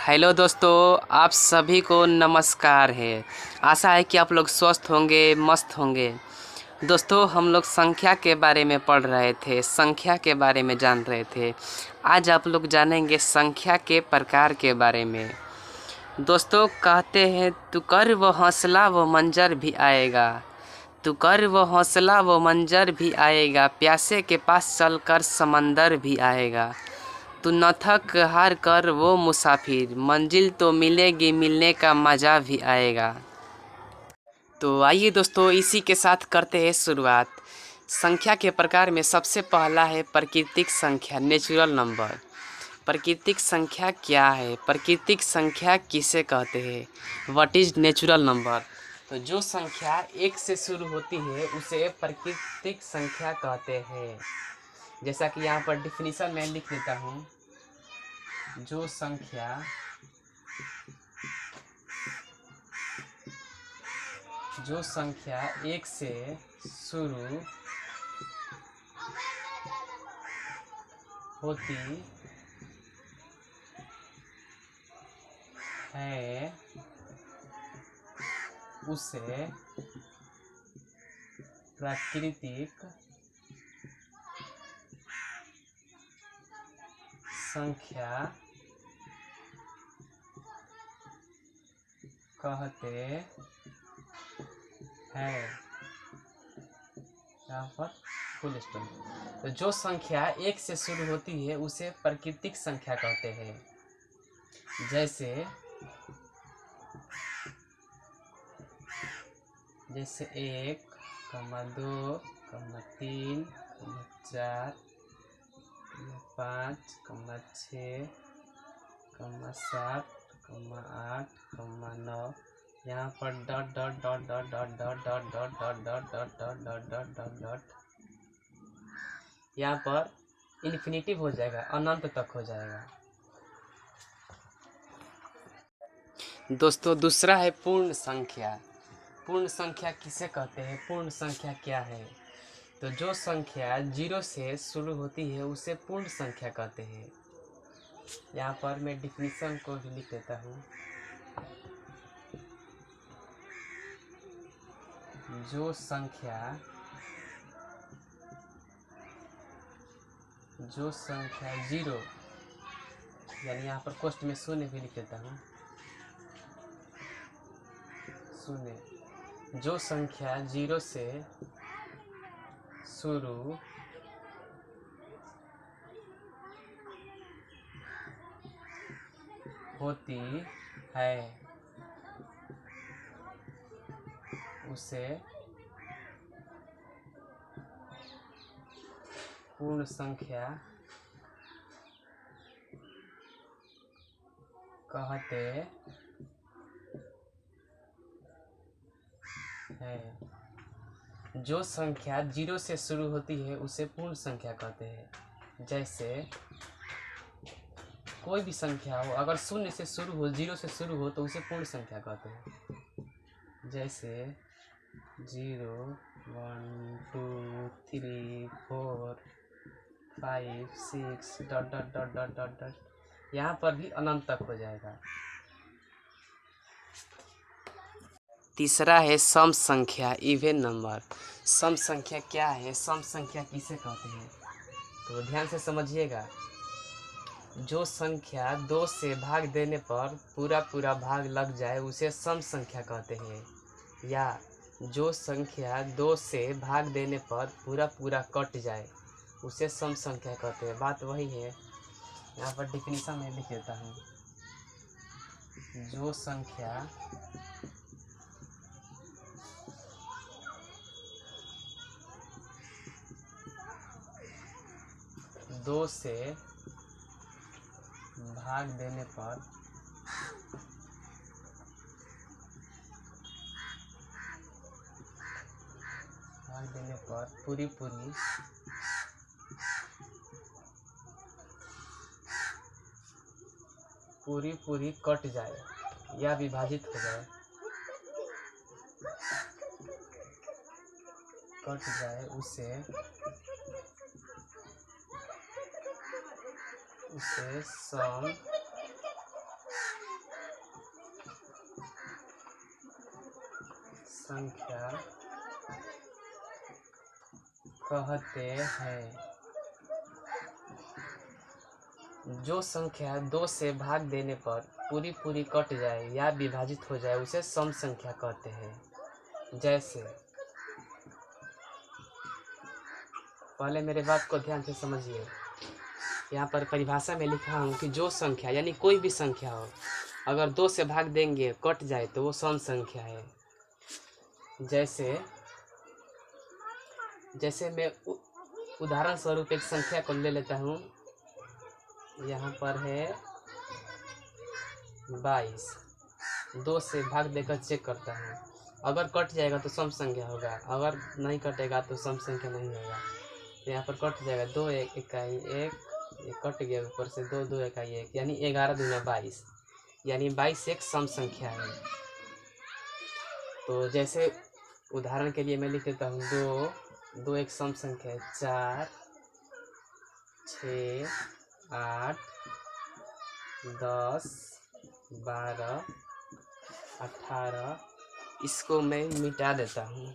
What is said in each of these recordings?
Hello दोस्तों, आप सभी को नमस्कार है। आशा है कि आप लोग स्वस्थ होंगे, मस्त होंगे। दोस्तों, हम लोग संख्या के बारे में पढ़ रहे थे, संख्या के बारे में जान रहे थे। आज आप लोग जानेंगे संख्या के प्रकार के बारे में। दोस्तों, कहते हैं तू कर वो हौसला वो मंजर भी आएगा, तू कर वो हौसला वो मंजर भी आएगा, प्यासे के पास चलकर समंदर भी आएगा। तू न थक हार कर वो मुसाफिर, मंजिल तो मिलेगी, मिलने का मज़ा भी आएगा। तो आइए दोस्तों, इसी के साथ करते हैं शुरुआत। संख्या के प्रकार में सबसे पहला है प्राकृतिक संख्या, नेचुरल नंबर। प्राकृतिक संख्या क्या है? प्राकृतिक संख्या किसे कहते हैं? What is natural number? तो जो संख्या एक से शुरू होती है उसे प्राकृतिक संख्या कहते हैं। जैसा कि यहाँ पर डिफिनीशन में लिख देता हूँ। जो संख्या एक से शुरू होती है उसे प्राकृतिक संख्या कहते हैं। यहाँ पर फुल स्टॉप। तो जो संख्या एक से शुरू होती है उसे प्राकृतिक संख्या कहते हैं। जैसे 1, 2, 3, 4, 5, 6, 7, 8, 9। यहाँ पर dot dot dot dot dot dot dot dot dot dot dot dot dot dot dot dot, यहाँ पर इन्फिनिटिव हो जाएगा, अनंत तक हो जाएगा। दोस्तों, दूसरा है पूर्ण संख्या। पूर्ण संख्या किसे कहते हैं? पूर्ण संख्या क्या है? तो जो संख्या 0 से शुरू होती है उसे पूर्ण संख्या कहते हैं। यहाँ पर मैं डिफिनीशन को भी लिख देता हूँ। जो संख्या 0, यानी यहाँ पर कोष्ठ में शून्य भी लिख देता हूँ, शून्य। जो संख्या 0 से शुरू होती है उसे पूर्ण संख्या कहते हैं। जो संख्या 0 से शुरू होती है उसे पूर्ण संख्या कहते हैं। जैसे कोई भी संख्या हो, अगर शून्य से शुरू हो, 0 से शुरू हो, तो उसे पूर्ण संख्या कहते हैं। जैसे 0, 1, 2, 3, 4, 5, 6 dot dot dot dot dot dot, यहाँ पर भी अनंत तक हो जाएगा। तीसरा है सम संख्या, इवन नंबर। सम संख्या क्या है? सम संख्या किसे कहते हैं? तो ध्यान से समझिएगा। जो संख्या 2 से भाग देने पर पूरा पूरा भाग लग जाए उसे सम संख्या कहते हैं। या जो संख्या 2 से भाग देने पर पूरा पूरा कट जाए उसे सम संख्या कहते हैं। बात वही है। यहाँ पर डिफिनीशन में लिख देता हूँ। जो संख्या 2 से भाग देने पर पूरी कट जाए या विभाजित हो जाए, उसे सम संख्या कहते हैं। जो संख्या 2 से भाग देने पर पूरी पूरी कट जाए या विभाजित हो जाए उसे सम संख्या कहते हैं। जैसे, पहले मेरे बात को ध्यान से समझिए। यहाँ पर परिभाषा में लिखा हूँ कि जो संख्या यानी कोई भी संख्या हो, अगर 2 से भाग देंगे कट जाए तो वो सम संख्या है। जैसे मैं उदाहरण स्वरूप एक संख्या को ले लेता हूँ। यहाँ पर है 22। 2 से भाग देकर चेक करता हूँ, अगर कट जाएगा तो सम संख्या होगा, अगर नहीं कटेगा तो सम संख्या नहीं होगा। तो यहाँ पर कट जाएगा 2 इकाई 1, कट गया ऊपर से 2 2 इकाई 1, यानी 11 दूना 22, यानी 22 एक सम संख्या है। तो जैसे उदाहरण के लिए मैं लिख देता हूँ 2 एक सम संख्या है। 4 6 8 10 12 18, इसको मैं मिटा देता हूँ।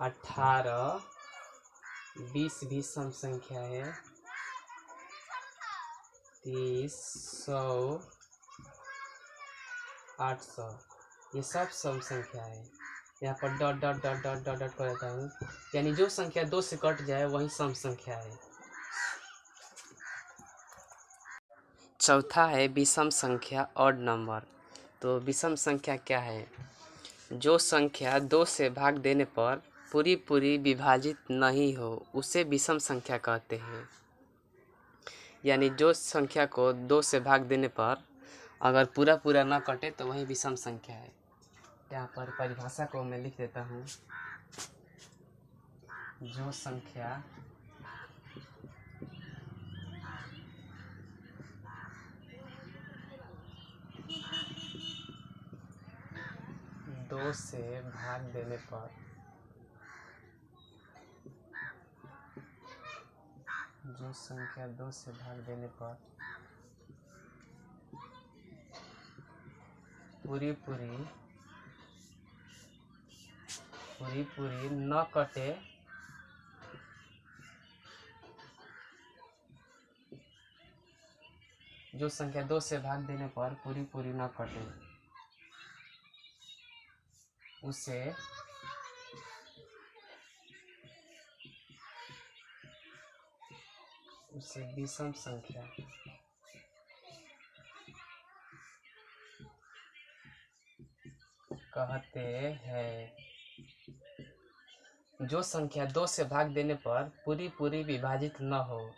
18 20 भी सम संख्या है। 30 100 800, ये सब सम संख्या है। यहाँ पर dot dot dot dot dot dot कर देता हूँ, यानी जो संख्या 2 से कट जाए वही सम संख्या है। चौथा है विषम संख्या ऑड नंबर। तो विषम संख्या क्या है? जो संख्या 2 से भाग देने पर पूरी पूरी विभाजित नहीं हो उसे विषम संख्या कहते हैं। यानी जो संख्या को 2 से भाग देने पर अगर पूरा पूरा ना कटे तो वही विषम संख्या है। यहाँ पर परिभाषा को मैं लिख देता हूँ। जो संख्या 2 से भाग देने पर पूरी पूरी न कटे जो संख्या 2 से भाग देने पर पूरी पूरी न कटे उसे विषम संख्या कहते हैं। जो संख्या 2 से भाग देने पर पूरी पूरी विभाजित न हो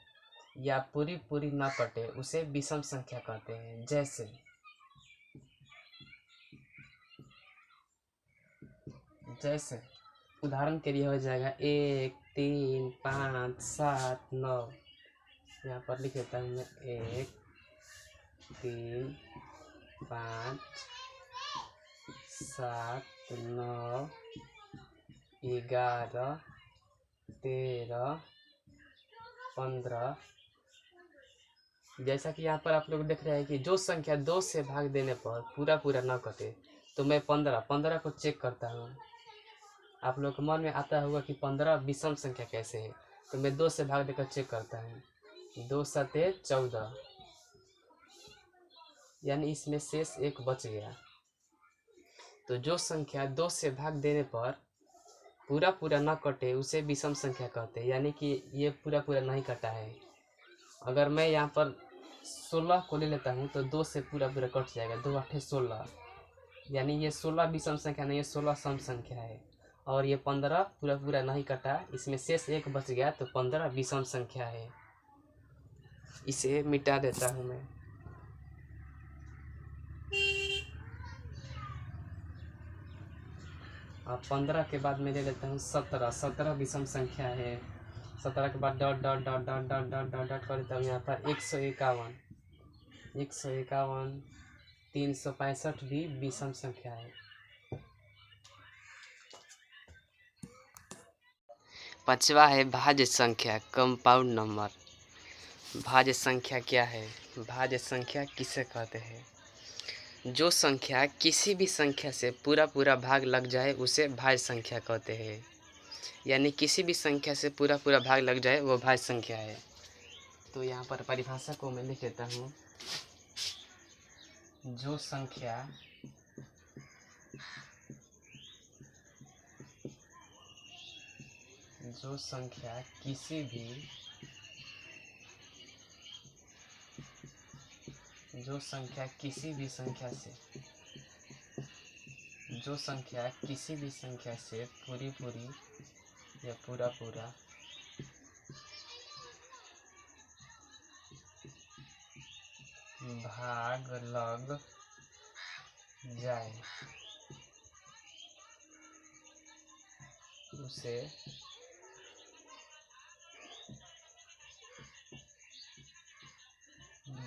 या पूरी पूरी न कटे उसे विषम संख्या कहते हैं। जैसे उदाहरण के लिए हो जाएगा 1 3 5 7 9। यहाँ पर लिख देता हूँ मैं 1 3 5 7 9 11 13 15। जैसा कि यहाँ पर आप लोग देख रहे हैं कि जो संख्या 2 से भाग देने पर पूरा पूरा ना कटे तो मैं 15 को चेक करता हूँ। आप लोग के मन में आता होगा कि 15 विषम संख्या कैसे है, तो मैं 2 से भाग देकर चेक करता हूँ। 2 7 14, यानी इसमें शेष 1 बच गया। तो जो संख्या 2 से भाग देने पर पूरा पूरा ना कटे उसे विषम संख्या कहते हैं, यानी कि ये पूरा पूरा नहीं कटा है। अगर मैं यहाँ पर 16 को ले लेता हूँ तो 2 से पूरा पूरा कट जाएगा। 2 8 16, यानी ये 16 विषम संख्या नहीं है, 16 सम संख्या है। और ये 15 पूरा पूरा नहीं कटा, इसमें शेष 1 बच गया तो 15 विषम संख्या है। इसे मिटा देता हूँ मैं। अब 15 के बाद मैं ले लेता हूँ 17 विषम संख्या है। 17 के बाद dot dot dot dot dot dot dot dot कर देता हूँ। यहाँ पर 151 365 भी विषम संख्या है। पांचवा है भाज्य संख्या कंपाउंड नंबर। भाज्य संख्या क्या है? भाज्य संख्या किसे कहते हैं? जो संख्या किसी भी संख्या से पूरा पूरा भाग लग जाए उसे भाज्य संख्या कहते हैं। यानी किसी भी संख्या से पूरा पूरा भाग लग जाए वो भाज्य संख्या है। तो यहाँ पर परिभाषा को मैं लिख देता हूँ। जो संख्या किसी भी संख्या से पूरी पूरी या पूरा पूरा भाग लग जाए उसे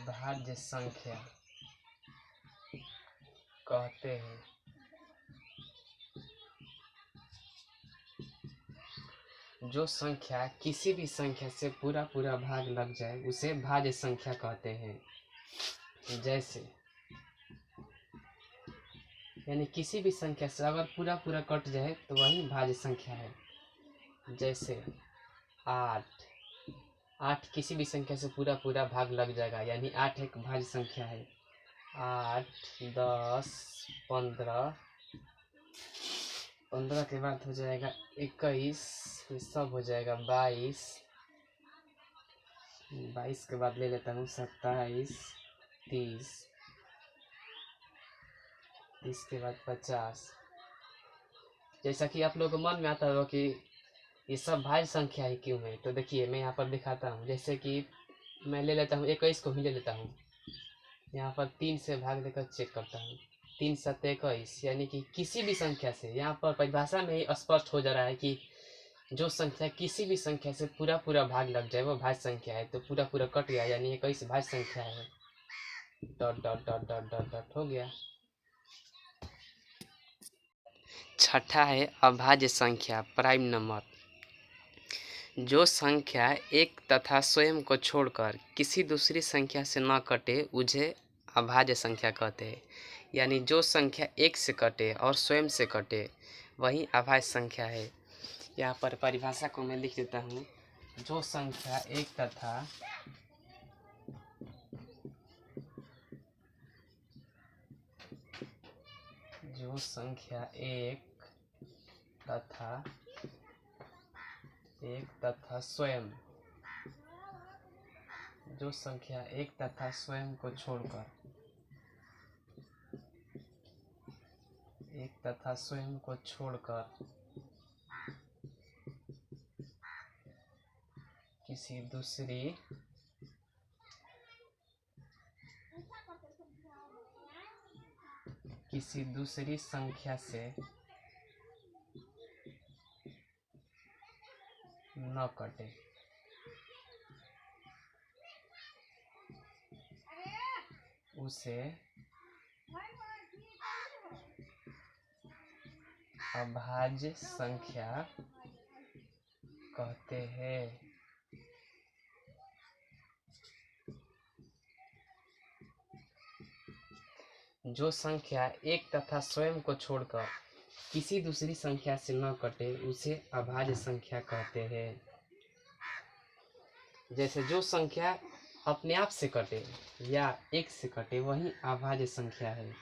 भाज्य संख्या कहते हैं। जो संख्या किसी भी संख्या से पूरा पूरा भाग लग जाए उसे भाज्य संख्या कहते हैं। जैसे यानी किसी भी संख्या से अगर पूरा पूरा कट जाए तो वही भाज्य संख्या है। जैसे 8 किसी भी संख्या से पूरा पूरा भाग लग जाएगा, यानी 8 एक भाज्य संख्या है। 8, 10, 15 के बाद हो जाएगा 21, ये सब हो जाएगा 22 के बाद ले लेता हूँ 27, 30 के बाद 50। जैसा कि आप लोगों को मन में आता होगा कि ये सब भाज्य संख्या ही क्यों है, तो देखिए मैं यहाँ पर दिखाता हूँ। जैसे कि मैं ले लेता हूँ 21 को ही ले लेता हूँ, यहाँ पर 3 से भाग देकर चेक करता हूँ। 3 7 21, यानी कि किसी भी संख्या से, यहाँ पर परिभाषा में ही स्पष्ट हो जा रहा है कि जो संख्या किसी भी संख्या से पूरा पूरा भाग लग जाए वो भाज्य संख्या है। तो पूरा पूरा कट गया, यानी 21 भाज्य संख्या है। Dot dot dot dot dot dot हो गया। छठा है अभाज्य संख्या, प्राइम नंबर। जो संख्या एक तथा स्वयं को छोड़कर किसी दूसरी संख्या से न कटे उसे अभाज्य संख्या कहते हैं। यानी जो संख्या एक से कटे और स्वयं से कटे वही अभाज्य संख्या है। यहाँ पर परिभाषा को मैं लिख देता हूँ। जो संख्या एक तथा स्वयं, जो संख्या एक तथा स्वयं को छोड़कर किसी दूसरी संख्या से न कटे उसे अभाज्य संख्या कहते हैं। जो संख्या एक तथा स्वयं को छोड़कर किसी दूसरी संख्या से न कटे उसे अभाज्य संख्या कहते हैं। जैसे जो संख्या अपने आप से कटे या एक से कटे वही अभाज्य संख्या है।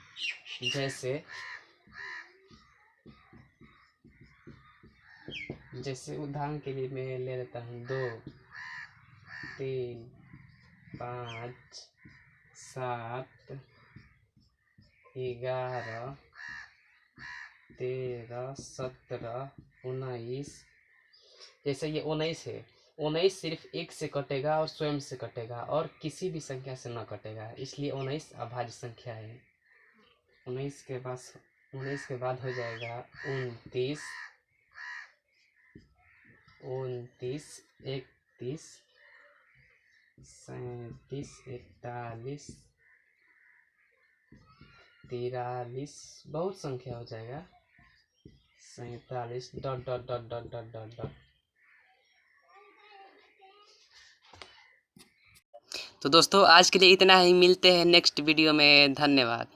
जैसे उदाहरण के लिए मैं ले लेता हूँ 2, 3, 5, 7, 11, 13, 17, 19। जैसे ये 19 है, 19 सिर्फ एक से कटेगा और स्वयं से कटेगा और किसी भी संख्या से न कटेगा, इसलिए 19 अभाज्य संख्या है। 19 के बाद हो जाएगा 29, 31, 37, 41, 43, बहुत संख्या हो जाएगा 47 dot dot dot dot dot dot dot. तो दोस्तों आज के लिए इतना ही, मिलते हैं नेक्स्ट वीडियो में। धन्यवाद।